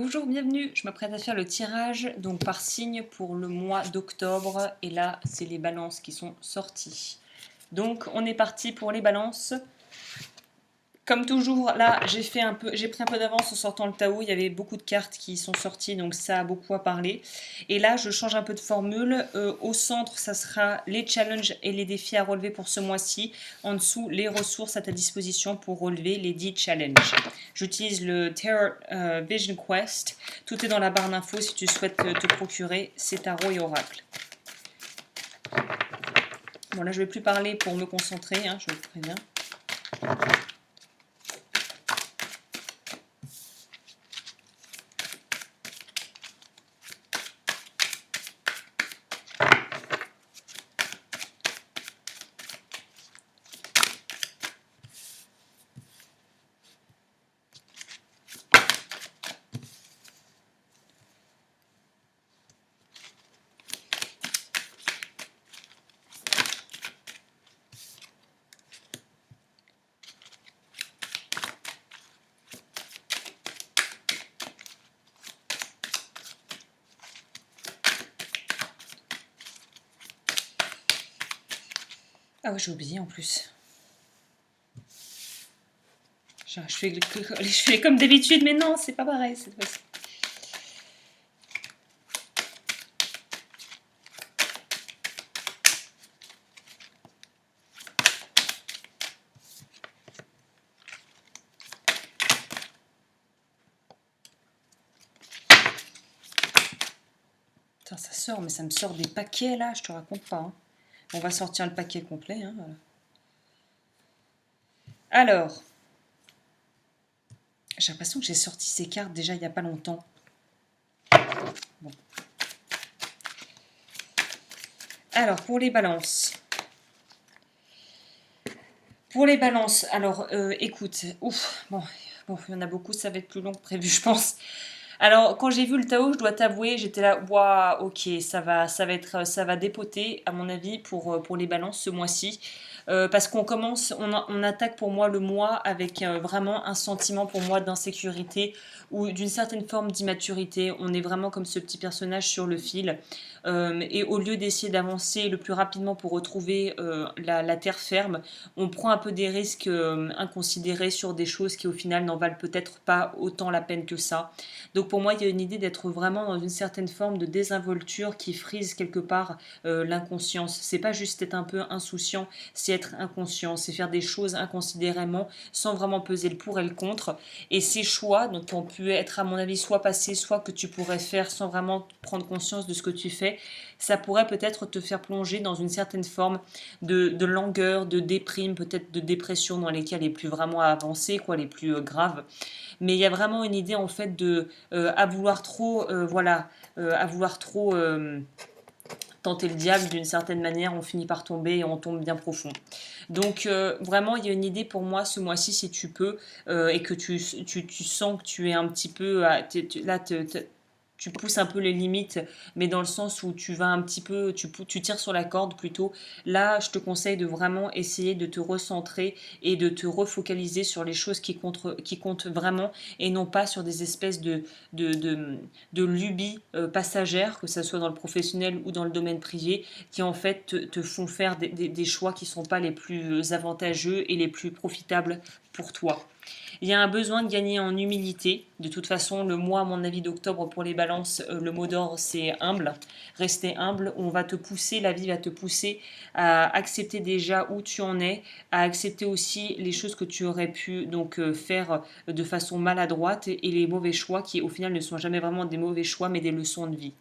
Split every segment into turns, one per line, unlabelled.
Bonjour, bienvenue. Je m'apprête à faire le tirage donc par signe pour le mois d'octobre. Et là, c'est les balances qui sont sorties. Donc, on est parti pour les balances. Comme toujours, là, j'ai pris un peu d'avance en sortant le Tao. Il y avait beaucoup de cartes qui sont sorties, donc ça a beaucoup à parler. Et là, je change un peu de formule. Au centre, ça sera les challenges et les défis à relever pour ce mois-ci. En dessous, les ressources à ta disposition pour relever les 10 challenges. J'utilise le Tarot Vision Quest. Tout est dans la barre d'infos si tu souhaites te procurer ces tarots et oracles. Bon, là, je ne vais plus parler pour me concentrer, hein, je le préviens. Ah ouais, j'ai oublié en plus. Je fais comme d'habitude, mais non, c'est pas pareil cette fois-ci. Putain, ça sort, mais ça me sort des paquets là, je te raconte pas. Hein. On va sortir le paquet complet. Hein, voilà. Alors, j'ai l'impression que j'ai sorti ces cartes déjà il n'y a pas longtemps. Bon. Alors, pour les balances. Alors, écoute, bon, il y en a beaucoup, ça va être plus long que prévu, je pense. Alors, quand j'ai vu le Tao, je dois t'avouer, j'étais là, waouh, ok, ça va dépoter, à mon avis, pour les balances ce mois-ci. Parce on attaque pour moi le mois avec vraiment un sentiment pour moi d'insécurité ou d'une certaine forme d'immaturité. On est vraiment comme ce petit personnage sur le fil. Et au lieu d'essayer d'avancer le plus rapidement pour retrouver la terre ferme, on prend un peu des risques inconsidérés sur des choses qui au final n'en valent peut-être pas autant la peine que ça. Donc pour moi, il y a une idée d'être vraiment dans une certaine forme de désinvolture qui frise quelque part l'inconscience. C'est pas juste être un peu insouciant, c'est être inconscient, c'est faire des choses inconsidérément sans vraiment peser le pour et le contre. Et ces choix, donc qui ont pu être à mon avis soit passés, soit que tu pourrais faire sans vraiment prendre conscience de ce que tu fais, ça pourrait peut-être te faire plonger dans une certaine forme de langueur, de déprime, peut-être de dépression dans lesquelles les plus vraiment avancées, quoi, les plus graves. Mais il y a vraiment une idée en fait de à vouloir trop, à vouloir trop tenter le diable d'une certaine manière, on finit par tomber et on tombe bien profond. Donc vraiment, il y a une idée pour moi ce mois-ci, si tu peux, et que tu sens que tu es un petit peu, là, tu pousses un peu les limites, mais dans le sens où tu vas un petit peu, tu tires sur la corde plutôt. Là, je te conseille de vraiment essayer de te recentrer et de te refocaliser sur les choses qui comptent vraiment et non pas sur des espèces de, de, de lubies passagères, que ce soit dans le professionnel ou dans le domaine privé, qui en fait te font faire des choix qui ne sont pas les plus avantageux et les plus profitables pour toi. Il y a un besoin de gagner en humilité. De toute façon, le mois, à mon avis, d'octobre pour les balances, le mot d'ordre, c'est humble. Rester humble. On va te pousser, la vie va te pousser à accepter déjà où tu en es, à accepter aussi les choses que tu aurais pu donc faire de façon maladroite et les mauvais choix qui, au final, ne sont jamais vraiment des mauvais choix, mais des leçons de vie.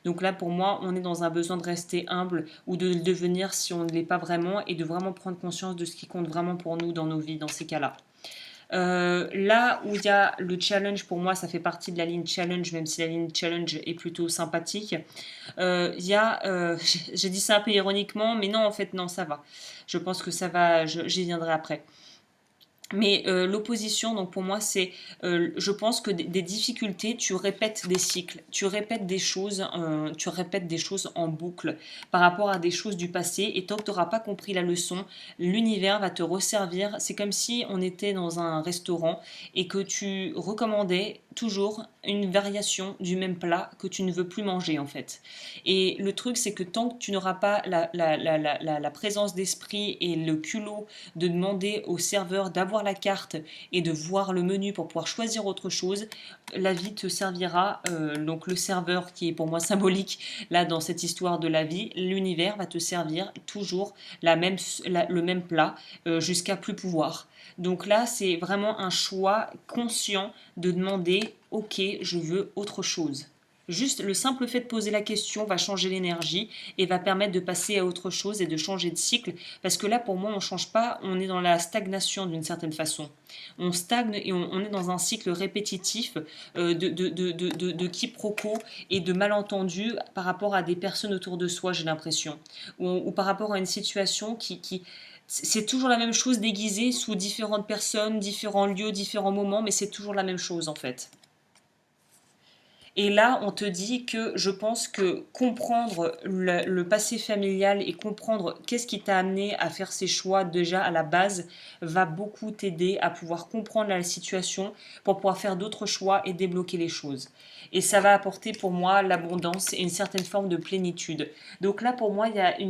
Donc là, pour moi, on est dans un besoin de rester humble ou de le devenir si on ne l'est pas vraiment et de vraiment prendre conscience de ce qui compte vraiment pour nous dans nos vies, dans ces cas-là. Là où il y a le challenge, pour moi, ça fait partie de la ligne challenge, même si la ligne challenge est plutôt sympathique. Il y a, j'ai dit ça un peu ironiquement, mais non, en fait, non, ça va. Je pense que ça va, j'y viendrai après. Mais l'opposition, donc pour moi, c'est, je pense que des difficultés, tu répètes des cycles, tu répètes des choses en boucle par rapport à des choses du passé. Et tant que tu n'auras pas compris la leçon, l'univers va te resservir. C'est comme si on était dans un restaurant et que tu recommandais toujours une variation du même plat que tu ne veux plus manger en fait. Et le truc c'est que tant que tu n'auras pas la présence d'esprit et le culot de demander au serveur d'avoir la carte et de voir le menu pour pouvoir choisir autre chose, la vie te servira, donc le serveur qui est pour moi symbolique là dans cette histoire de la vie, l'univers va te servir toujours le même plat jusqu'à plus pouvoir. Donc là, c'est vraiment un choix conscient de demander, ok, je veux autre chose. Juste le simple fait de poser la question va changer l'énergie et va permettre de passer à autre chose et de changer de cycle. Parce que là, pour moi, on ne change pas, on est dans la stagnation d'une certaine façon. On stagne et on est dans un cycle répétitif de quiproquos et de malentendus par rapport à des personnes autour de soi, j'ai l'impression. Ou par rapport à une situation qui c'est toujours la même chose déguisée sous différentes personnes, différents lieux, différents moments, mais c'est toujours la même chose en fait. Et là, on te dit que je pense que comprendre le passé familial et comprendre qu'est-ce qui t'a amené à faire ces choix déjà à la base va beaucoup t'aider à pouvoir comprendre la situation pour pouvoir faire d'autres choix et débloquer les choses. Et ça va apporter pour moi l'abondance et une certaine forme de plénitude. Donc là, pour moi,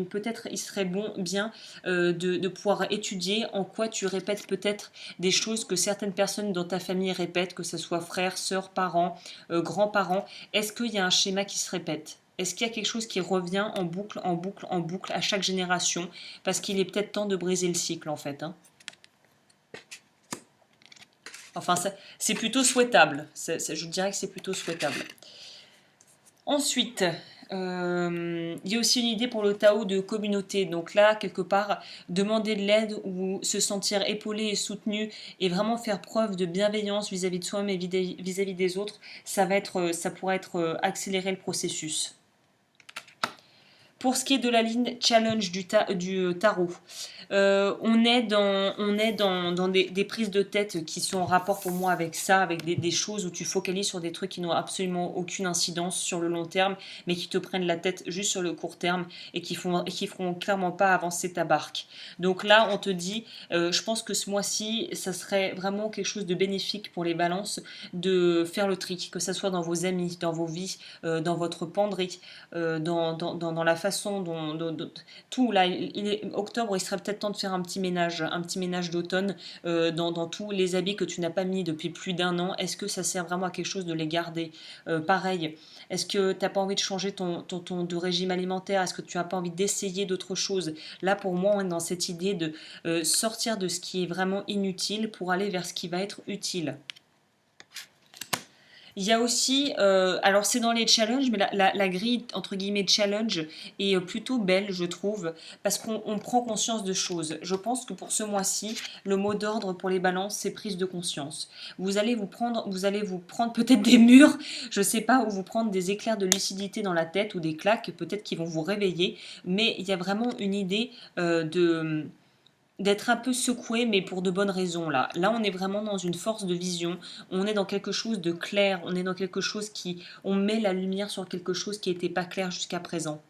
peut-être il serait bien de pouvoir étudier en quoi tu répètes peut-être des choses que certaines personnes dans ta famille répètent, que ce soit frères, sœurs, parents, grands-parents. Est-ce qu'il y a un schéma qui se répète? Est-ce qu'il y a quelque chose qui revient en boucle, en boucle, en boucle à chaque génération? Parce qu'il est peut-être temps de briser le cycle en fait, hein. Enfin, c'est plutôt souhaitable. Je dirais que c'est plutôt souhaitable. Ensuite, il y a aussi une idée pour le Tao de communauté. Donc là, quelque part, demander de l'aide ou se sentir épaulé et soutenu et vraiment faire preuve de bienveillance vis-à-vis de soi-même et vis-à-vis des autres, ça pourrait être accélérer le processus. Pour ce qui est de la ligne challenge du tarot, on est dans des prises de tête qui sont en rapport pour moi avec ça, avec des choses où tu focalises sur des trucs qui n'ont absolument aucune incidence sur le long terme, mais qui te prennent la tête juste sur le court terme et qui feront clairement pas avancer ta barque. Donc là, on te dit, je pense que ce mois-ci, ça serait vraiment quelque chose de bénéfique pour les balances de faire le tri, que ce soit dans vos amis, dans vos vies, dans votre penderie, dans la façon dont tout là, octobre, il serait peut-être temps de faire un petit ménage d'automne dans tous les habits que tu n'as pas mis depuis plus d'1 an. Est-ce que ça sert vraiment à quelque chose de les garder? Pareil, est-ce que tu n'as pas envie de changer ton de régime alimentaire? Est-ce que tu n'as pas envie d'essayer d'autres choses? Là, pour moi, on est dans cette idée de sortir de ce qui est vraiment inutile pour aller vers ce qui va être utile. Il y a aussi, alors c'est dans les challenges, mais la grille entre guillemets challenge est plutôt belle, je trouve, parce qu'on prend conscience de choses. Je pense que pour ce mois-ci, le mot d'ordre pour les balances, c'est prise de conscience. Vous allez vous prendre peut-être des murs, je sais pas, ou vous prendre des éclairs de lucidité dans la tête ou des claques, peut-être qui vont vous réveiller, mais il y a vraiment une idée d'être un peu secoué, mais pour de bonnes raisons là. Là, on est vraiment dans une force de vision, on est dans quelque chose de clair, on est dans quelque chose on met la lumière sur quelque chose qui n'était pas clair jusqu'à présent.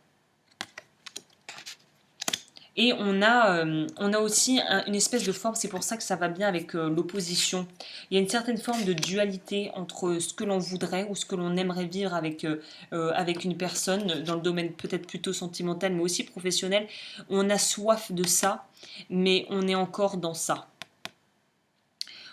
Et on a aussi une espèce de forme, c'est pour ça que ça va bien avec l'opposition. Il y a une certaine forme de dualité entre ce que l'on voudrait ou ce que l'on aimerait vivre avec une personne, dans le domaine peut-être plutôt sentimental, mais aussi professionnel. On a soif de ça, mais on est encore dans ça.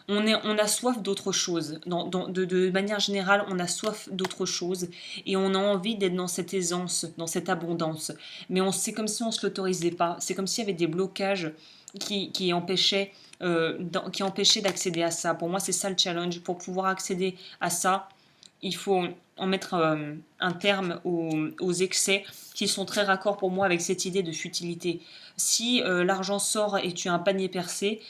On a soif d'autre chose. De manière générale, on a soif d'autre chose et on a envie d'être dans cette aisance, dans cette abondance. Mais c'est comme si on ne se l'autorisait pas. C'est comme s'il y avait des blocages qui empêchaient d'accéder à ça. Pour moi, c'est ça le challenge. Pour pouvoir accéder à ça, il faut en mettre un terme aux excès qui sont très raccords pour moi avec cette idée de futilité. Si l'argent sort et tu as un panier percé,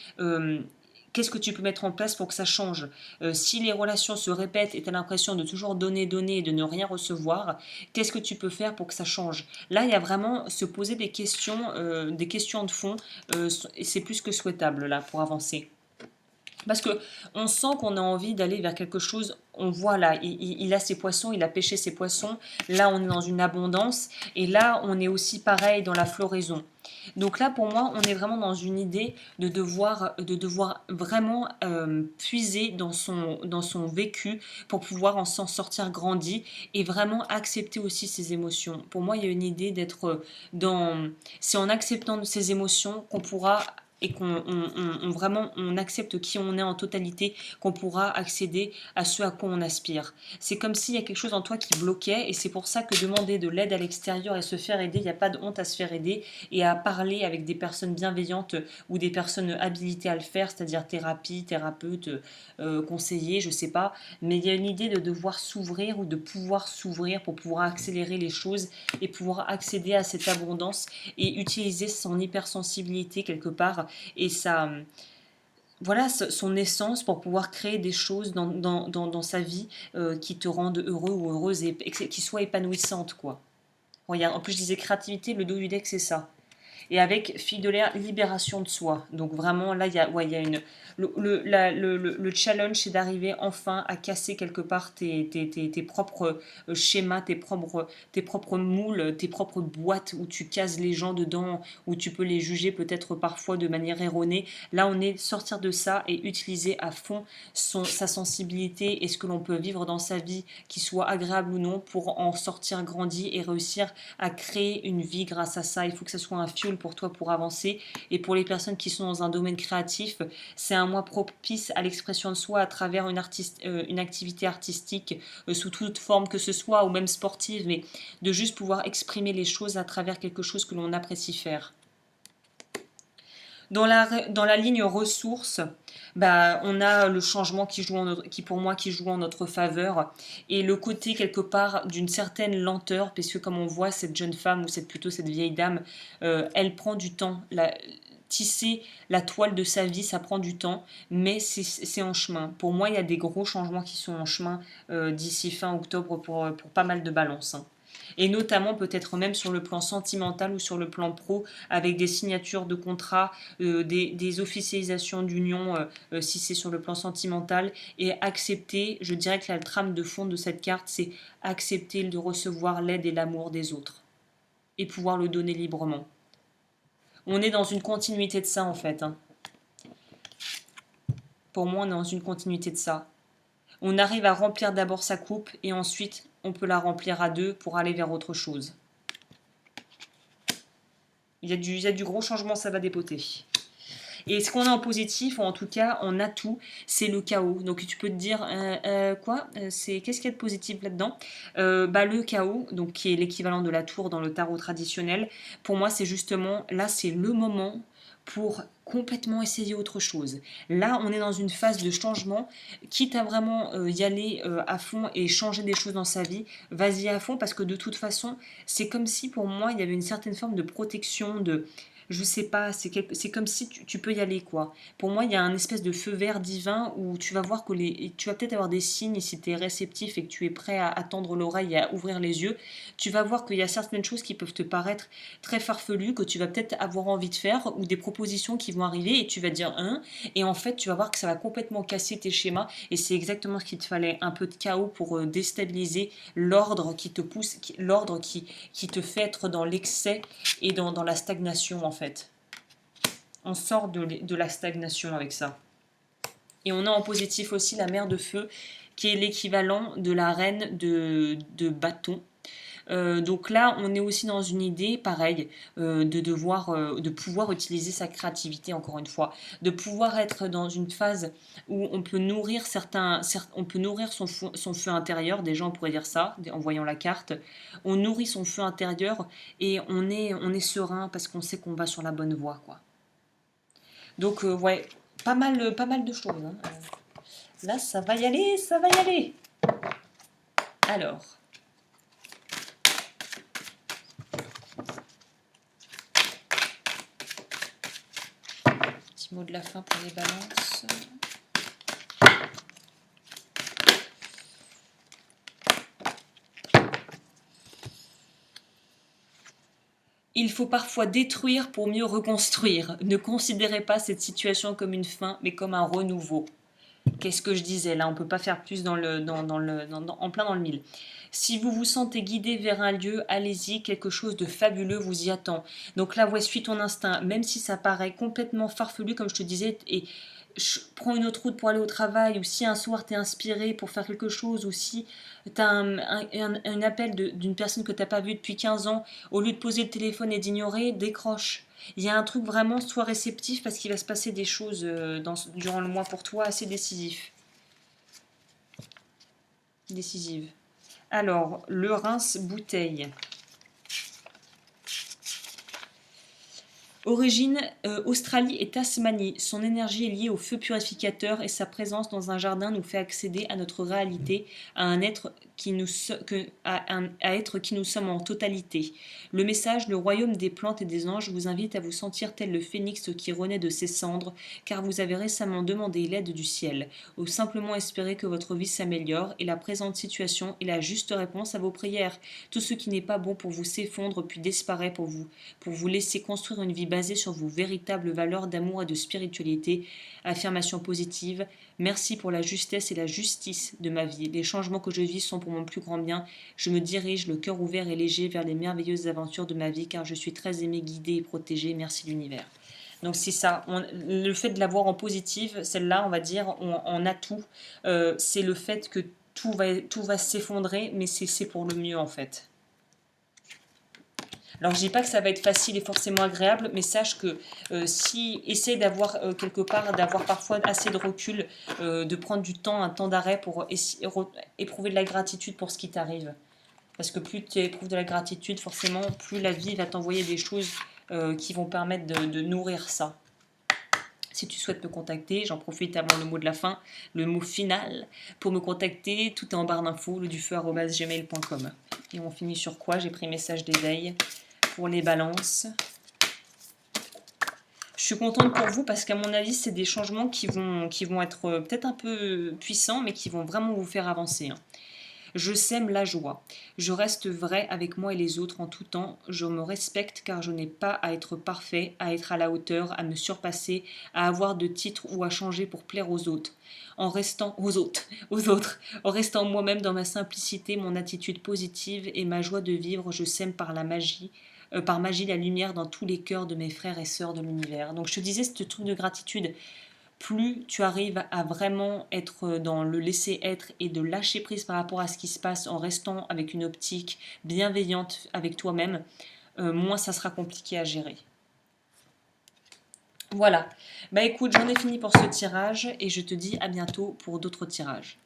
qu'est-ce que tu peux mettre en place pour que ça change? Si les relations se répètent et tu as l'impression de toujours donner, donner et de ne rien recevoir, qu'est-ce que tu peux faire pour que ça change? Là, il y a vraiment se poser des questions de fond, et c'est plus que souhaitable là pour avancer. Parce que on sent qu'on a envie d'aller vers quelque chose. On voit là, il a ses poissons, il a pêché ses poissons. Là, on est dans une abondance. Et là, on est aussi pareil dans la floraison. Donc là, pour moi, on est vraiment dans une idée de devoir vraiment puiser dans son vécu pour pouvoir en s'en sortir grandi et vraiment accepter aussi ses émotions. Pour moi, il y a une idée d'être dans... C'est en acceptant ses émotions qu'on pourra et vraiment on accepte qui on est en totalité, qu'on pourra accéder à ce à quoi on aspire. C'est comme s'il y a quelque chose en toi qui bloquait et c'est pour ça que demander de l'aide à l'extérieur et se faire aider, il n'y a pas de honte à se faire aider et à parler avec des personnes bienveillantes ou des personnes habilitées à le faire, c'est-à-dire thérapie, thérapeute, conseiller, je sais pas. Mais il y a une idée de devoir s'ouvrir ou de pouvoir s'ouvrir pour pouvoir accélérer les choses et pouvoir accéder à cette abondance et utiliser son hypersensibilité quelque part et voilà, son essence pour pouvoir créer des choses dans sa vie qui te rendent heureux ou heureuse et qui soient épanouissantes, quoi. Regarde, en plus je disais créativité, le dos du deck c'est ça. Et avec fille de l'air, libération de soi. Donc vraiment, là, il y a une... Le challenge, c'est d'arriver enfin à casser quelque part tes propres schémas, tes propres moules, tes propres boîtes où tu cases les gens dedans, où tu peux les juger peut-être parfois de manière erronée. Là, on est sortir de ça et utiliser à fond sa sensibilité et ce que l'on peut vivre dans sa vie, qui soit agréable ou non, pour en sortir grandi et réussir à créer une vie grâce à ça. Il faut que ça soit un fuel pour toi pour avancer. Et pour les personnes qui sont dans un domaine créatif, c'est un mois propice à l'expression de soi à travers une activité artistique sous toute forme que ce soit, ou même sportive, mais de juste pouvoir exprimer les choses à travers quelque chose que l'on apprécie faire. Dans la ligne ressources, bah, on a le changement qui pour moi qui joue en notre faveur et le côté quelque part d'une certaine lenteur, puisque comme on voit cette jeune femme ou plutôt cette vieille dame, elle prend du temps. Tisser la toile de sa vie, ça prend du temps, mais c'est en chemin. Pour moi, il y a des gros changements qui sont en chemin d'ici fin octobre pour pas mal de balances, hein. Et notamment peut-être même sur le plan sentimental ou sur le plan pro, avec des signatures de contrats, des officialisations d'union si c'est sur le plan sentimental, et accepter, je dirais que la trame de fond de cette carte, c'est accepter de recevoir l'aide et l'amour des autres, et pouvoir le donner librement. On est dans une continuité de ça en fait, hein. Pour moi, on est dans une continuité de ça. On arrive à remplir d'abord sa coupe et ensuite on peut la remplir à deux pour aller vers autre chose. Il y a du gros changement, ça va dépoter. Et ce qu'on a en positif, ou en tout cas en atout, c'est le chaos. Donc tu peux te dire, quoi qu'est-ce qu'il y a de positif là-dedans? Le chaos, donc, qui est l'équivalent de la tour dans le tarot traditionnel, pour moi c'est justement, là c'est le moment pour complètement essayer autre chose. Là, on est dans une phase de changement, quitte à vraiment y aller à fond et changer des choses dans sa vie, vas-y à fond parce que de toute façon, c'est comme si pour moi, il y avait une certaine forme de protection, je sais pas, c'est comme si tu peux y aller, quoi. Pour moi, il y a un espèce de feu vert divin où tu vas voir que tu vas peut-être avoir des signes si tu es réceptif et que tu es prêt à attendre l'oreille et à ouvrir les yeux. Tu vas voir qu'il y a certaines choses qui peuvent te paraître très farfelues, que tu vas peut-être avoir envie de faire, ou des propositions qui vont arriver et tu vas dire hein, et en fait, tu vas voir que ça va complètement casser tes schémas et c'est exactement ce qu'il te fallait, un peu de chaos pour déstabiliser l'ordre qui te pousse, l'ordre qui te fait être dans l'excès et dans la stagnation en fait. On sort de la stagnation avec ça. Et on a en positif aussi la mère de feu qui est l'équivalent de la reine de bâton. Donc là, on est aussi dans une idée, pareil, de pouvoir utiliser sa créativité, encore une fois, de pouvoir être dans une phase où on peut nourrir on peut nourrir son feu intérieur, déjà on pourrait dire ça, en voyant la carte, on nourrit son feu intérieur et on est serein parce qu'on sait qu'on va sur la bonne voie, quoi. Donc ouais, pas mal de choses, hein. Là, ça va y aller, ça va y aller. Alors... Petit mot de la fin pour les balances. Il faut parfois détruire pour mieux reconstruire. Ne considérez pas cette situation comme une fin, mais comme un renouveau. Qu'est-ce que je disais là? On ne peut pas faire plus en plein dans le mille. Si vous vous sentez guidé vers un lieu, allez-y, quelque chose de fabuleux vous y attend. Donc là, ouais, suis ton instinct, même si ça paraît complètement farfelu, comme je te disais, et prends une autre route pour aller au travail, ou si un soir t'es inspiré pour faire quelque chose, ou si t'as un appel d'une personne que t'as pas vue depuis 15 ans, au lieu de poser le téléphone et d'ignorer, décroche. Il y a un truc vraiment, sois réceptif parce qu'il va se passer des choses durant le mois pour toi assez décisives. Alors, le rince-bouteille. Origine Australie et Tasmanie. Son énergie est liée au feu purificateur et sa présence dans un jardin nous fait accéder à notre réalité, à un être à être qui nous sommes en totalité. Le message, le royaume des plantes et des anges vous invite à vous sentir tel le phénix qui renaît de ses cendres, car vous avez récemment demandé l'aide du ciel, ou simplement espéré que votre vie s'améliore, et la présente situation est la juste réponse à vos prières. Tout ce qui n'est pas bon pour vous s'effondre puis disparaît pour vous laisser construire une vie basée sur vos véritables valeurs d'amour et de spiritualité. Affirmation positive. Merci pour la justesse et la justice de ma vie. Les changements que je vis sont pour mon plus grand bien. Je me dirige le cœur ouvert et léger vers les merveilleuses aventures de ma vie car je suis très aimé, guidé et protégé. Merci l'univers. Donc c'est ça, le fait de l'avoir en positive, celle-là, on va dire, on a tout. C'est le fait que tout va s'effondrer, mais c'est pour le mieux en fait. Alors je dis pas que ça va être facile et forcément agréable, mais sache que si essaie d'avoir quelque part, d'avoir parfois assez de recul, de prendre du temps, un temps d'arrêt pour éprouver de la gratitude pour ce qui t'arrive. Parce que plus tu éprouves de la gratitude, forcément, plus la vie va t'envoyer des choses qui vont permettre de nourrir ça. Si tu souhaites me contacter, j'en profite avant le mot de la fin, le mot final. Pour me contacter, tout est en barre d'infos, ledufeu@gmail.com. Et on finit sur quoi? J'ai pris message d'éveil pour les balances. Je suis contente pour vous parce qu'à mon avis, c'est des changements qui vont être peut-être un peu puissants, mais qui vont vraiment vous faire avancer. Je sème la joie. Je reste vrai avec moi et les autres en tout temps. Je me respecte car je n'ai pas à être parfait, à être à la hauteur, à me surpasser, à avoir de titres ou à changer pour plaire aux autres. En restant aux autres, en restant moi-même dans ma simplicité, mon attitude positive et ma joie de vivre, je sème par magie la lumière dans tous les cœurs de mes frères et sœurs de l'univers. Donc je te disais, ce truc de gratitude, plus tu arrives à vraiment être dans le laisser être et de lâcher prise par rapport à ce qui se passe en restant avec une optique bienveillante avec toi-même, moins ça sera compliqué à gérer. Voilà. Bah écoute, j'en ai fini pour ce tirage et je te dis à bientôt pour d'autres tirages.